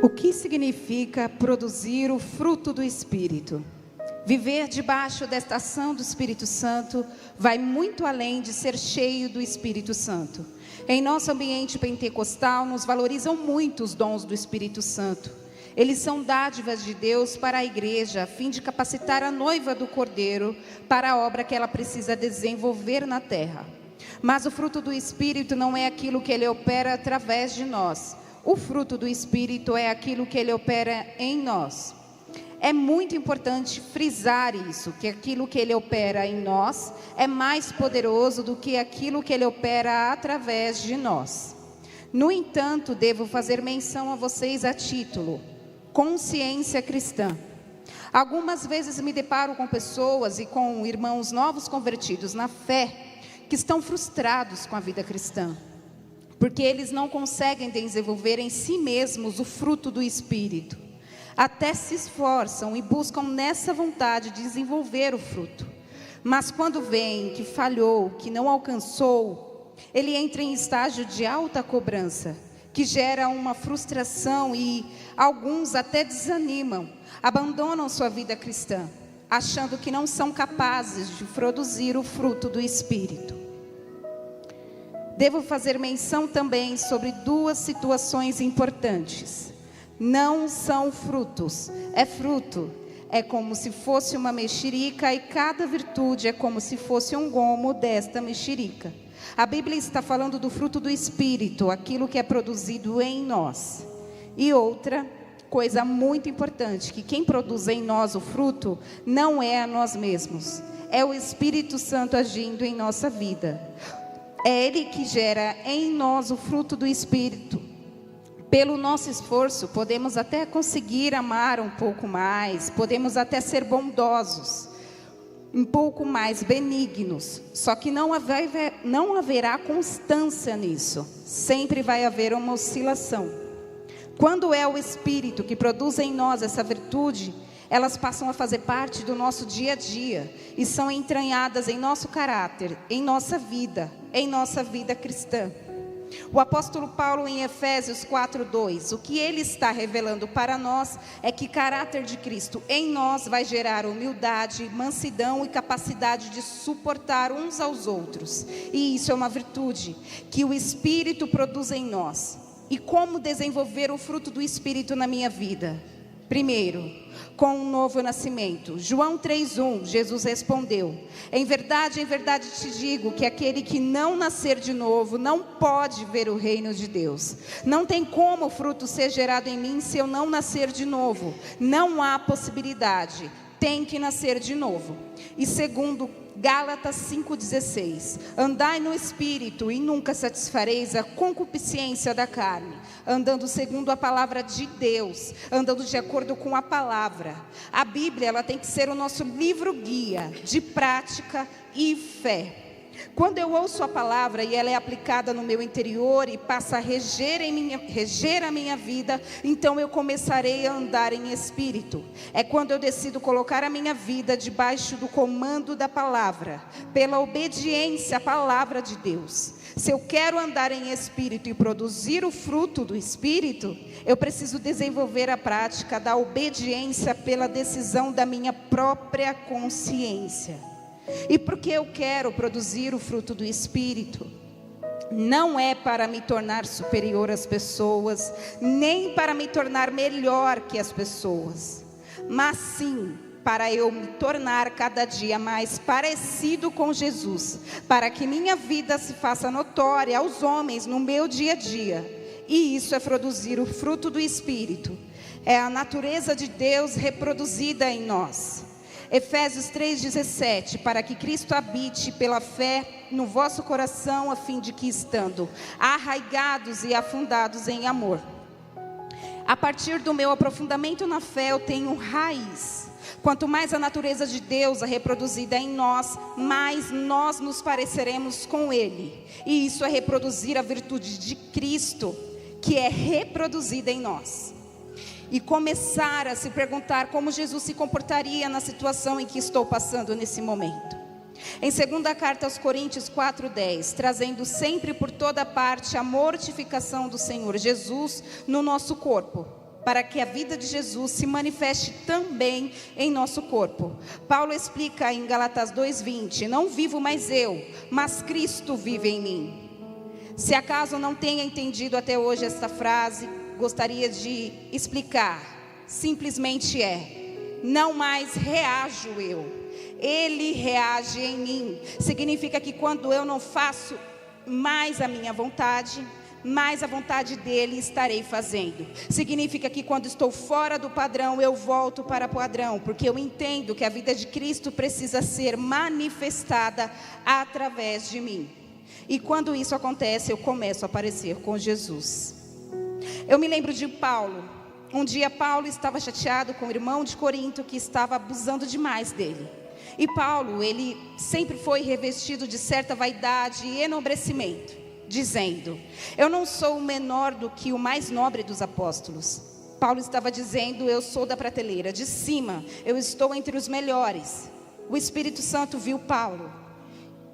O que significa produzir o fruto do Espírito? Viver debaixo desta ação do Espírito Santo vai muito além de ser cheio do Espírito Santo. Em nosso ambiente pentecostal, nos valorizam muito os dons do Espírito Santo. Eles são dádivas de Deus para a igreja, a fim de capacitar a noiva do Cordeiro para a obra que ela precisa desenvolver na terra. Mas o fruto do Espírito não é aquilo que ele opera através de nós. O fruto do Espírito é aquilo que ele opera em nós. É muito importante frisar isso, que aquilo que ele opera em nós é mais poderoso do que aquilo que ele opera através de nós. No entanto, devo fazer menção a vocês a título: consciência cristã. Algumas vezes me deparo com pessoas e com irmãos novos convertidos na fé que estão frustrados com a vida cristã, porque eles não conseguem desenvolver em si mesmos o fruto do Espírito. Até se esforçam e buscam nessa vontade de desenvolver o fruto. Mas quando veem que falhou, que não alcançou, ele entra em estágio de alta cobrança, que gera uma frustração e alguns até desanimam, abandonam sua vida cristã, achando que não são capazes de produzir o fruto do Espírito. Devo fazer menção também sobre duas situações importantes. Não são frutos, é fruto. É como se fosse uma mexerica e cada virtude é como se fosse um gomo desta mexerica. A Bíblia está falando do fruto do Espírito, aquilo que é produzido em nós. E outra coisa muito importante, que quem produz em nós o fruto não é a nós mesmos. É o Espírito Santo agindo em nossa vida. É Ele que gera em nós o fruto do Espírito. Pelo nosso esforço, podemos até conseguir amar um pouco mais, podemos até ser bondosos, um pouco mais benignos, só que não haverá constância nisso, sempre vai haver uma oscilação. Quando é o Espírito que produz em nós essa virtude, elas passam a fazer parte do nosso dia a dia e são entranhadas em nosso caráter, em nossa vida cristã. O apóstolo Paulo em Efésios 4:2, o que ele está revelando para nós é que o caráter de Cristo em nós vai gerar humildade, mansidão e capacidade de suportar uns aos outros. E isso é uma virtude que o Espírito produz em nós. E como desenvolver o fruto do Espírito na minha vida? Primeiro, com um novo nascimento. João 3:1, Jesus respondeu: em verdade te digo que aquele que não nascer de novo não pode ver o reino de Deus. Não tem como o fruto ser gerado em mim se eu não nascer de novo. Não há possibilidade, tem que nascer de novo. E segundo, Gálatas 5:16, andai no Espírito e nunca satisfareis a concupiscência da carne, andando segundo a palavra de Deus, andando de acordo com a palavra. A Bíblia, ela tem que ser o nosso livro guia de prática e fé. Quando eu ouço a palavra e ela é aplicada no meu interior e passa a reger a minha vida, então eu começarei a andar em espírito. É quando eu decido colocar a minha vida debaixo do comando da palavra, pela obediência à palavra de Deus. Se eu quero andar em espírito e produzir o fruto do Espírito, eu preciso desenvolver a prática da obediência pela decisão da minha própria consciência. E porque eu quero produzir o fruto do Espírito, não é para me tornar superior às pessoas, nem para me tornar melhor que as pessoas, mas sim para eu me tornar cada dia mais parecido com Jesus, para que minha vida se faça notória aos homens no meu dia a dia. E isso é produzir o fruto do Espírito, é a natureza de Deus reproduzida em nós. Efésios 3:17, para que Cristo habite pela fé no vosso coração, a fim de que, estando arraigados e afundados em amor. A partir do meu aprofundamento na fé, eu tenho raiz. Quanto mais a natureza de Deus é reproduzida em nós, mais nós nos pareceremos com Ele. E isso é reproduzir a virtude de Cristo, que é reproduzida em nós. E começar a se perguntar como Jesus se comportaria na situação em que estou passando nesse momento. Em 2ª carta aos Coríntios 4:10, trazendo sempre por toda parte a mortificação do Senhor Jesus no nosso corpo, para que a vida de Jesus se manifeste também em nosso corpo. Paulo explica em Gálatas 2:20: não vivo mais eu, mas Cristo vive em mim. Se acaso não tenha entendido até hoje esta frase, gostaria de explicar. Simplesmente não mais reajo eu, Ele reage em mim. Significa que quando eu não faço mais a minha vontade, mais a vontade dele estarei fazendo. Significa que quando estou fora do padrão, eu volto para o padrão, porque eu entendo que a vida de Cristo precisa ser manifestada através de mim. E quando isso acontece, eu começo a parecer com Jesus. Eu me lembro de Paulo. Um dia Paulo estava chateado com o irmão de Corinto que estava abusando demais dele. E Paulo, ele sempre foi revestido de certa vaidade e enobrecimento, dizendo: eu não sou menor do que o mais nobre dos apóstolos. Paulo estava dizendo: eu sou da prateleira de cima, eu estou entre os melhores. O Espírito Santo viu Paulo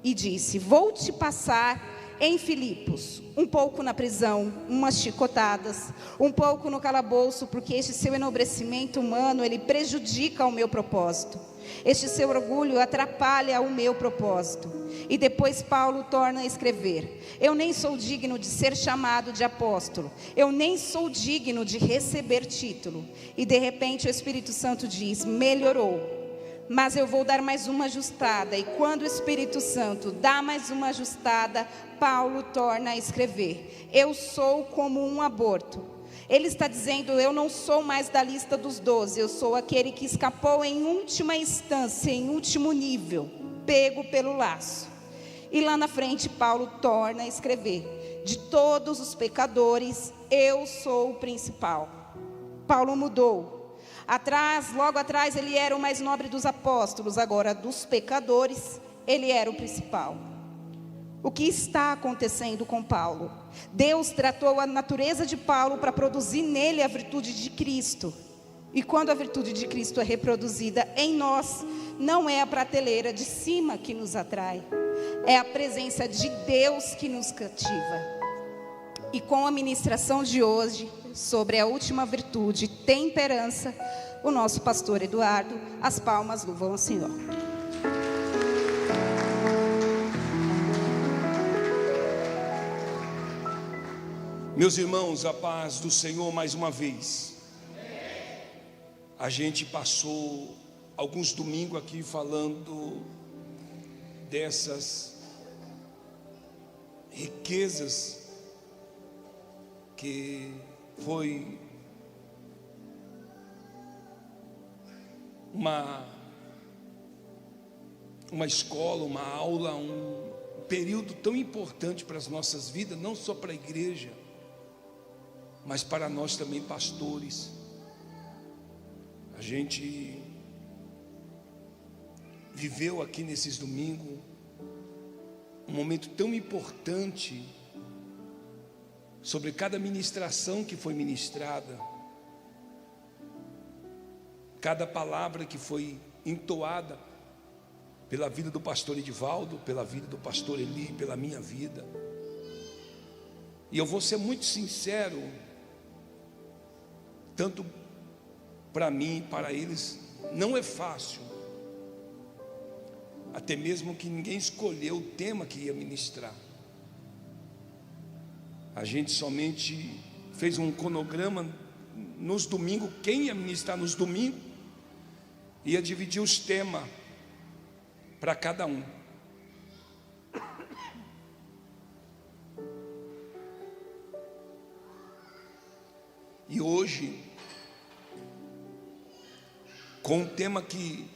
e disse: vou te passar em Filipos, um pouco na prisão, umas chicotadas, um pouco no calabouço, porque este seu enobrecimento humano, ele prejudica o meu propósito. Este seu orgulho atrapalha o meu propósito. E depois Paulo torna a escrever: eu nem sou digno de ser chamado de apóstolo, eu nem sou digno de receber título. E de repente o Espírito Santo diz: melhorou. Mas eu vou dar mais uma ajustada. E quando o Espírito Santo dá mais uma ajustada, Paulo torna a escrever: eu sou como um aborto. Ele está dizendo: eu não sou mais da lista dos 12, eu sou aquele que escapou em última instância, em último nível, pego pelo laço. E lá na frente Paulo torna a escrever: de todos os pecadores, eu sou o principal. Paulo mudou. Logo atrás ele era o mais nobre dos apóstolos, agora dos pecadores, ele era o principal. O que está acontecendo com Paulo? Deus tratou a natureza de Paulo para produzir nele a virtude de Cristo. E quando a virtude de Cristo é reproduzida em nós, não é a prateleira de cima que nos atrai, é a presença de Deus que nos cativa. E com a ministração de hoje, sobre a última virtude, temperança, o nosso pastor Eduardo, as palmas louvam ao Senhor. Meus irmãos, a paz do Senhor mais uma vez. A gente passou alguns domingos aqui falando dessas riquezas que foi uma escola, uma aula, um período tão importante para as nossas vidas, não só para a igreja, mas para nós também pastores. A gente viveu aqui nesses domingos um momento tão importante sobre cada ministração que foi ministrada, cada palavra que foi entoada pela vida do pastor Edivaldo, pela vida do pastor Eli, pela minha vida. E eu vou ser muito sincero, tanto para mim, para eles, não é fácil, até mesmo que ninguém escolheu o tema que ia ministrar. A gente somente fez um cronograma nos domingos, quem ia ministrar nos domingos, ia dividir os temas para cada um. E hoje, com um tema que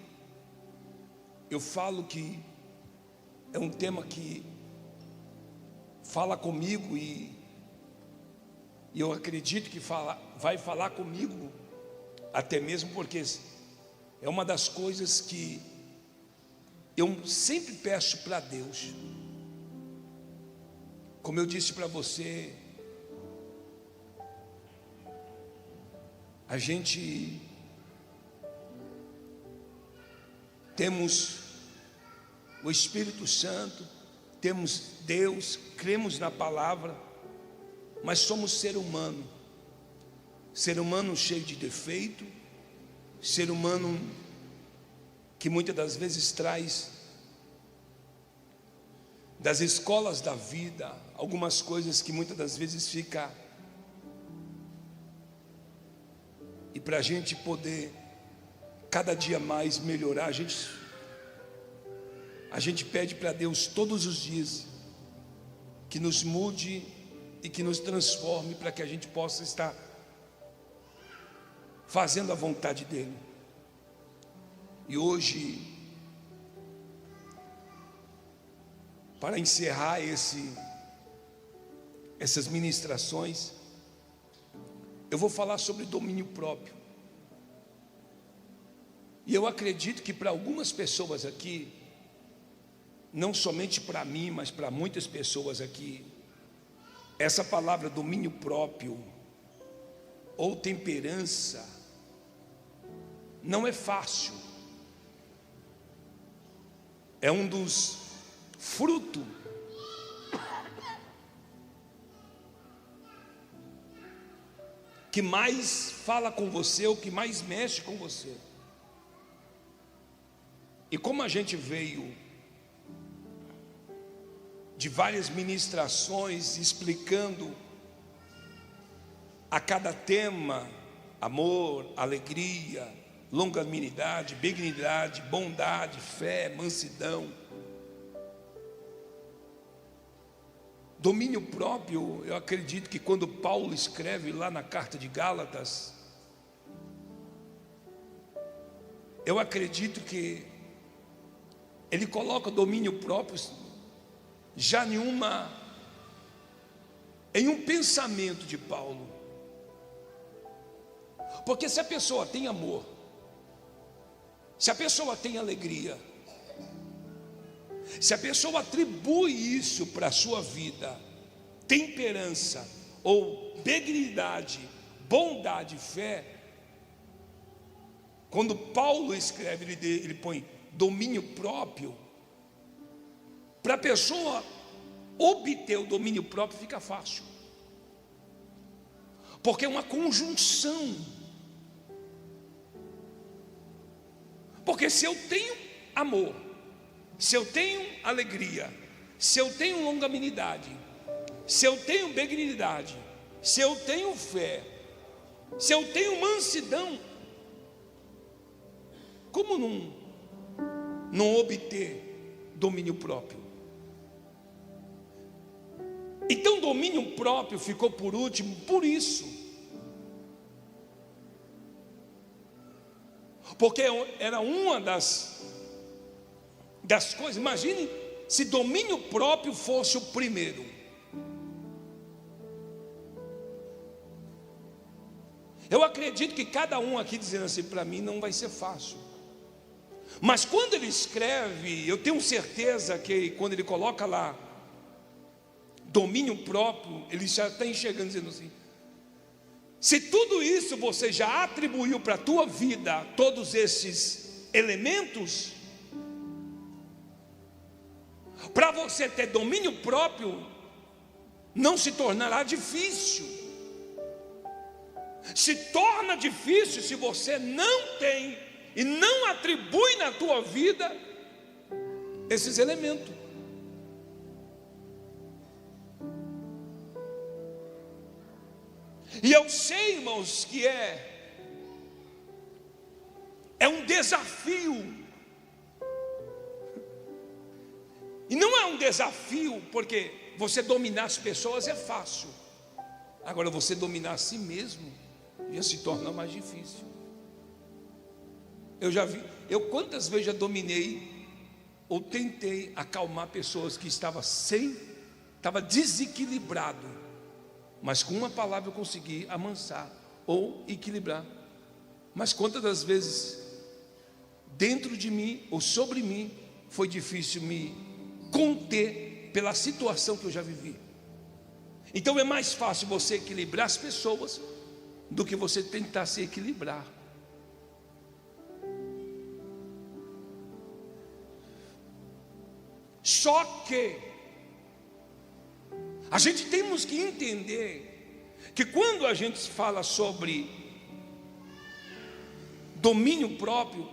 eu falo que é um tema que fala comigo e eu acredito que vai falar comigo, até mesmo porque é uma das coisas que eu sempre peço para Deus. Como eu disse para você, a gente temos o Espírito Santo, temos Deus, cremos na palavra, mas somos ser humano. ser humano cheio de defeito, ser humano que muitas das vezes traz das escolas da vida algumas coisas que muitas das vezes fica. E para a gente poder cada dia mais melhorar, a gente pede para Deus todos os dias que nos mude e que nos transforme, para que a gente possa estar fazendo a vontade dEle. E hoje, para encerrar essas ministrações, eu vou falar sobre domínio próprio. E eu acredito que para algumas pessoas aqui, não somente para mim, mas para muitas pessoas aqui, essa palavra domínio próprio ou temperança não é fácil. É um dos frutos que mais fala com você, o que mais mexe com você. E como a gente veio de várias ministrações explicando a cada tema, amor, alegria, longanimidade, benignidade, bondade, fé, mansidão, domínio próprio. Eu acredito que quando Paulo escreve lá na carta de Gálatas, eu acredito que ele coloca domínio próprio já em um pensamento de Paulo. Porque se a pessoa tem amor, se a pessoa tem alegria, se a pessoa atribui isso para a sua vida, temperança ou benignidade, bondade, fé, quando Paulo escreve, ele põe domínio próprio. Para a pessoa obter o domínio próprio fica fácil, porque é uma conjunção. Porque se eu tenho amor, se eu tenho alegria, se eu tenho longanimidade, se eu tenho benignidade, se eu tenho fé, se eu tenho mansidão, como não obter domínio próprio? Então domínio próprio ficou por último por isso, porque era uma das coisas. Imagine se domínio próprio fosse o primeiro. Eu acredito que cada um aqui dizendo assim, para mim não vai ser fácil. Mas quando ele escreve, eu tenho certeza que quando ele coloca lá domínio próprio, ele já está enxergando, dizendo assim: se tudo isso você já atribuiu para a tua vida, todos esses elementos, para você ter domínio próprio, não se tornará difícil. Se torna difícil se você não tem e não atribui na tua vida esses elementos. E eu sei, irmãos, que é um desafio. E não é um desafio porque você dominar as pessoas é fácil. Agora você dominar a si mesmo já se torna mais difícil. Eu quantas vezes já dominei ou tentei acalmar pessoas que estava desequilibrado, mas com uma palavra eu consegui amansar ou equilibrar. Mas quantas das vezes dentro de mim ou sobre mim foi difícil me conter pela situação que eu já vivi. Então é mais fácil você equilibrar as pessoas do que você tentar se equilibrar. Só que a gente temos que entender que quando a gente fala sobre domínio próprio,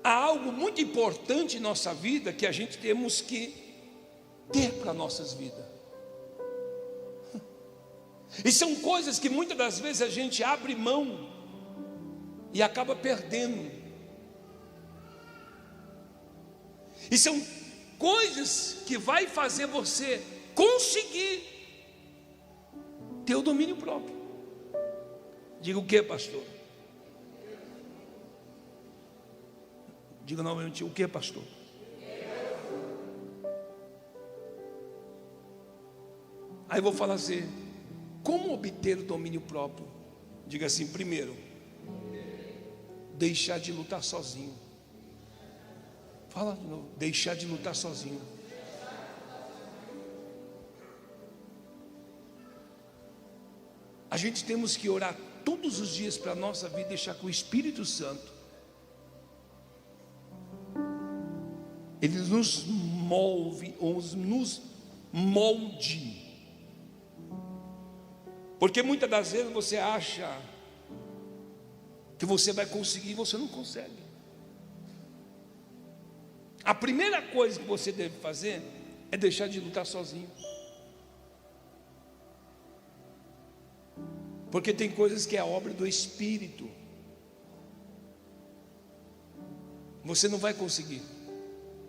há algo muito importante em nossa vida que a gente temos que ter para nossas vidas. E são coisas que muitas das vezes a gente abre mão e acaba perdendo. E são coisas que vai fazer você conseguir ter o domínio próprio. Diga o que, pastor? Diga novamente, o que, pastor? Aí eu vou falar assim: como obter o domínio próprio? Diga assim: primeiro, deixar de lutar sozinho. Fala de novo: deixar de lutar sozinho. A gente temos que orar todos os dias para a nossa vida, deixar que o Espírito Santo ele nos move, ou nos molde. Porque muitas das vezes você acha que você vai conseguir e você não consegue. A primeira coisa que você deve fazer é deixar de lutar sozinho. Porque tem coisas que é obra do Espírito. Você não vai conseguir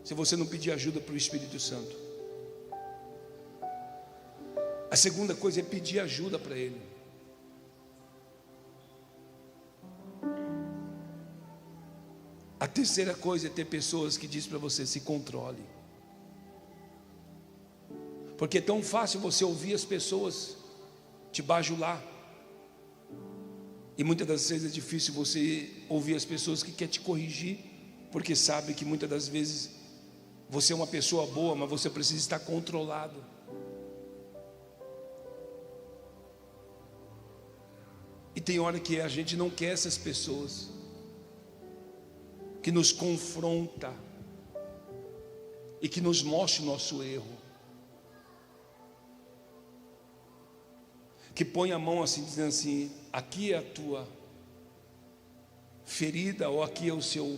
se você não pedir ajuda para o Espírito Santo. A segunda coisa é pedir ajuda para Ele. A terceira coisa é ter pessoas que dizem para você: se controle. Porque é tão fácil você ouvir as pessoas te bajular. E muitas das vezes é difícil você ouvir as pessoas que querem te corrigir, porque sabe que muitas das vezes você é uma pessoa boa, mas você precisa estar controlado. E tem hora que a gente não quer essas pessoas que nos confronta e que nos mostra o nosso erro, que põe a mão assim, dizendo assim: aqui é a tua ferida, ou aqui é o seu,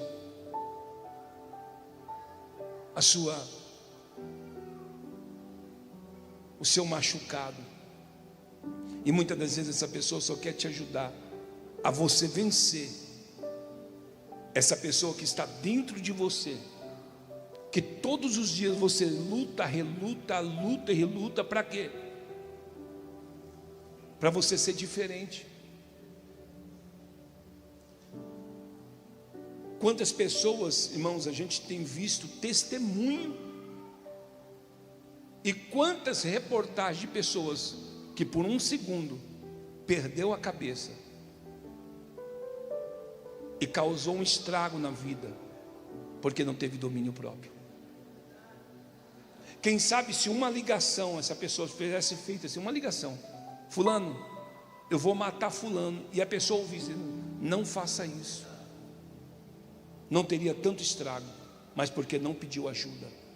o seu machucado. E muitas das vezes essa pessoa só quer te ajudar a você vencer essa pessoa que está dentro de você, que todos os dias você luta, reluta, luta e reluta. Para quê? Para você ser diferente. Quantas pessoas, irmãos, a gente tem visto testemunho, e quantas reportagens de pessoas que por um segundo perdeu a cabeça e causou um estrago na vida, porque não teve domínio próprio. Quem sabe se uma ligação, essa pessoa tivesse feito assim, uma ligação: fulano, eu vou matar fulano, e a pessoa ouvisse: não faça isso, não teria tanto estrago, mas porque não pediu ajuda.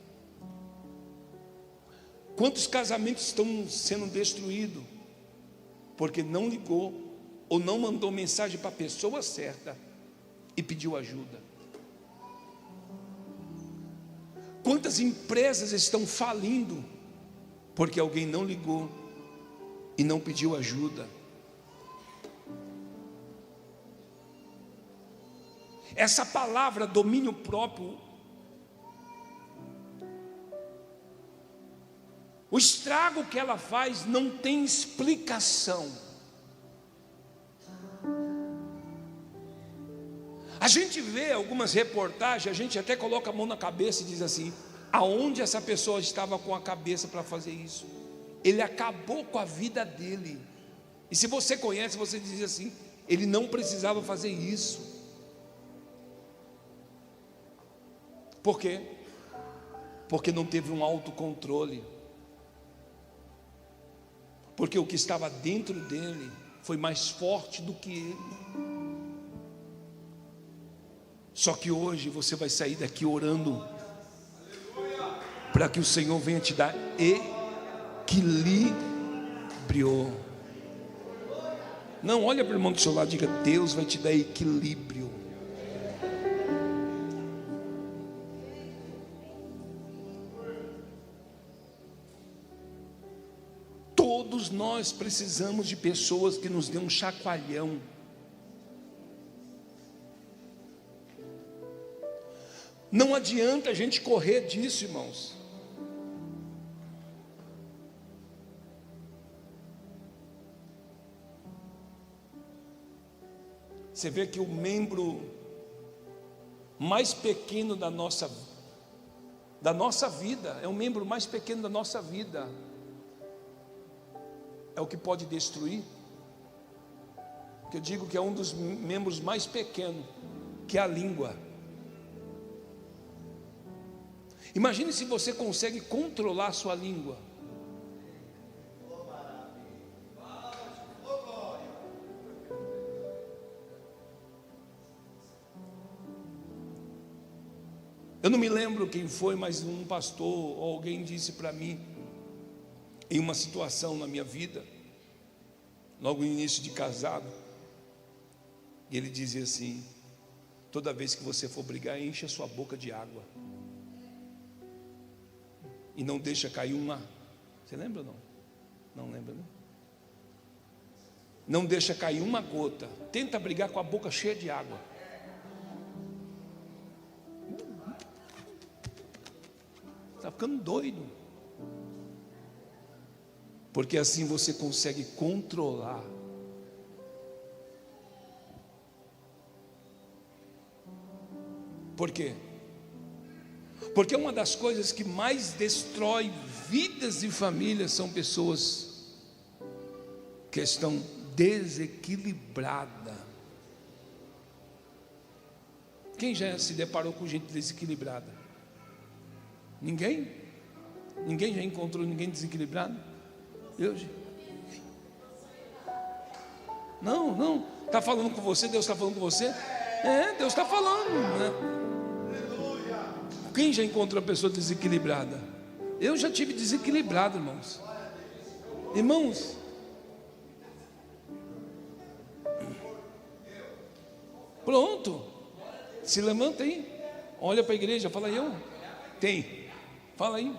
Quantos casamentos estão sendo destruídos porque não ligou ou não mandou mensagem para a pessoa certa e pediu ajuda? Quantas empresas estão falindo porque alguém não ligou e não pediu ajuda? Essa palavra domínio próprio, o estrago que ela faz não tem explicação. A gente vê algumas reportagens, a gente até coloca a mão na cabeça e diz assim: aonde essa pessoa estava com a cabeça para fazer isso? Ele acabou com a vida dele. E se você conhece, você diz assim: ele não precisava fazer isso. Por quê? Porque não teve um autocontrole. Porque o que estava dentro dele foi mais forte do que ele. Só que hoje você vai sair daqui orando para que o Senhor venha te dar equilíbrio. Não, olha para o irmão do seu lado e diga: Deus vai te dar equilíbrio. Todos nós precisamos de pessoas que nos dêem um chacoalhão. Não adianta a gente correr disso, irmãos. Você vê que o membro mais pequeno da nossa vida, é o membro mais pequeno da nossa vida, é o que pode destruir. Que eu digo que é um dos membros mais pequenos, que é a língua. Imagine se você consegue controlar a sua língua. Eu não me lembro quem foi, mas um pastor ou alguém disse para mim, em uma situação na minha vida, logo no início de casado, e ele dizia assim: toda vez que você for brigar, enche a sua boca de água e não deixa cair uma. Você lembra ou não? Não lembra, não? Não deixa cair uma gota. Tenta brigar com a boca cheia de água. Está ficando doido. Porque assim você consegue controlar. Por quê? Porque uma das coisas que mais destrói vidas e famílias são pessoas que estão desequilibradas. Quem já se deparou com gente desequilibrada? Ninguém? Ninguém já encontrou ninguém desequilibrado? Eu? Não. Está falando com você? Deus está falando com você? É, Deus está falando, né? Quem já encontrou uma pessoa desequilibrada? Eu já tive desequilibrado, irmãos. Irmãos, pronto. Se levanta aí. Olha para a igreja, fala: eu. Tem. Fala aí.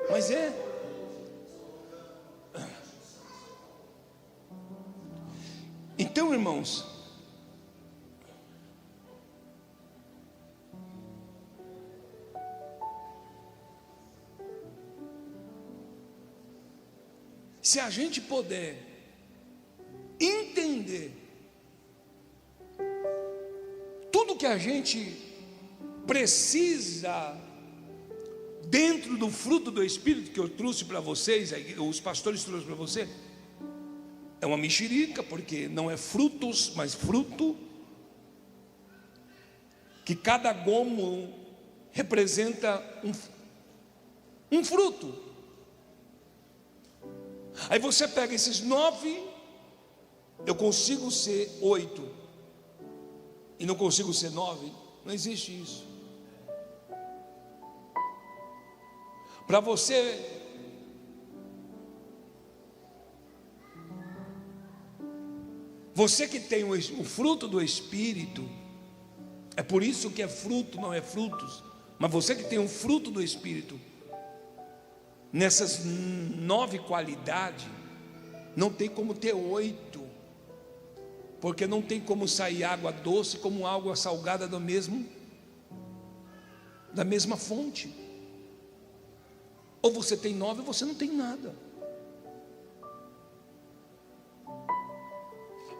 Mas é. Então, irmãos, se a gente puder entender tudo que a gente precisa dentro do fruto do Espírito que eu trouxe para vocês, os pastores trouxeram para você, é uma mexerica, porque não é frutos, mas fruto, que cada gomo representa um fruto. Aí você pega esses 9, eu consigo ser 8 e não consigo ser 9, não existe isso. Para você que tem o fruto do Espírito, é por isso que é fruto, não é frutos, mas você que tem o fruto do Espírito, nessas 9 qualidades, não tem como ter 8, porque não tem como sair água doce como água salgada da mesma fonte. Ou você tem 9 ou você não tem nada.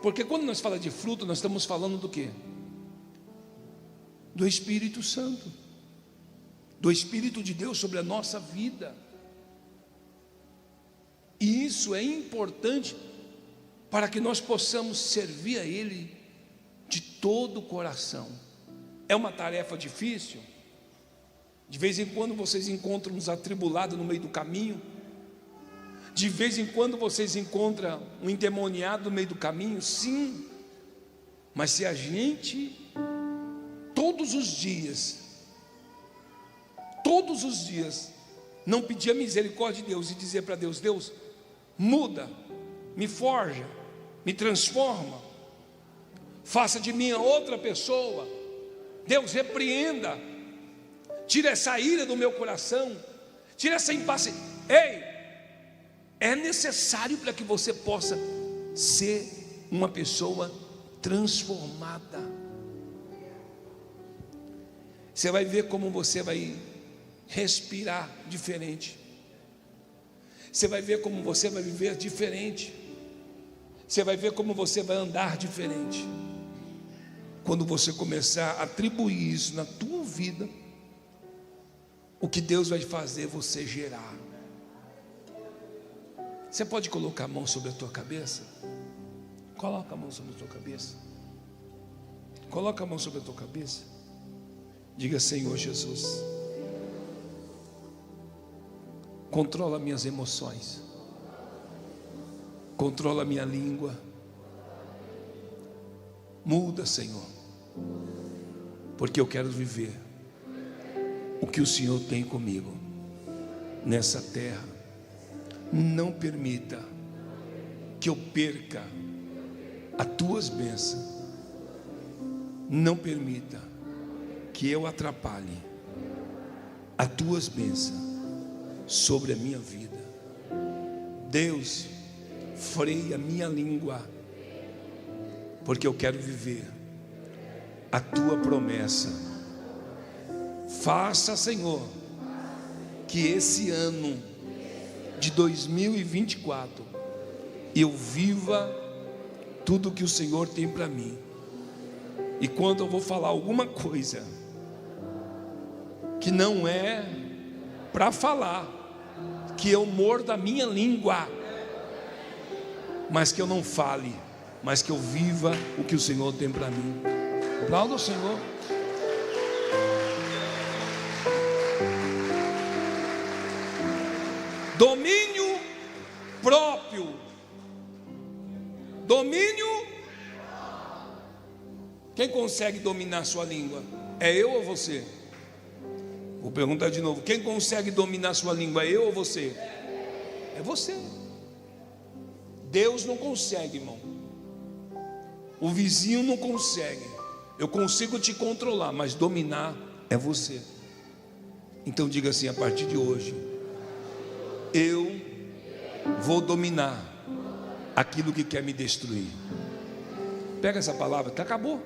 Porque quando nós falamos de fruto, nós estamos falando do quê? Do Espírito Santo, do Espírito de Deus sobre a nossa vida. E isso é importante para que nós possamos servir a Ele de todo o coração. É uma tarefa difícil. De vez em quando vocês encontram uns atribulados no meio do caminho. De vez em quando vocês encontram um endemoniado no meio do caminho. Sim. Mas se a gente, todos os dias, não pedir a misericórdia de Deus e dizer para Deus: Deus, muda, me forja, me transforma, faça de mim outra pessoa. Deus, repreenda, tira essa ira do meu coração, tira essa impaciência. Ei, é necessário para que você possa ser uma pessoa transformada. Você vai ver como você vai respirar diferente. Você vai ver como você vai viver diferente. Você vai ver como você vai andar diferente. Quando você começar a atribuir isso na tua vida, o que Deus vai fazer você gerar. Você pode colocar a mão sobre a tua cabeça? Coloca a mão sobre a tua cabeça. Coloca a mão sobre a tua cabeça. Diga: Senhor Jesus, controla minhas emoções, controla minha língua. Muda, Senhor, porque eu quero viver o que o Senhor tem comigo nessa terra. Não permita que eu perca as tuas bênçãos. Não permita que eu atrapalhe as tuas bênçãos sobre a minha vida. Deus, freia a minha língua, porque eu quero viver a tua promessa. Faça, Senhor, que esse ano de 2024 eu viva tudo que o Senhor tem para mim. E quando eu vou falar alguma coisa que não é para falar, que eu morda a minha língua, mas que eu não fale, mas que eu viva o que o Senhor tem para mim. Aplauda o Senhor. Domínio próprio. Domínio. Quem consegue dominar a sua língua? É eu ou você? Vou perguntar de novo: quem consegue dominar a sua língua? É eu ou você? É você. Deus não consegue, irmão. O vizinho não consegue. Eu consigo te controlar, mas dominar é você. Então diga assim: a partir de hoje, eu vou dominar aquilo que quer me destruir. Pega essa palavra, acabou.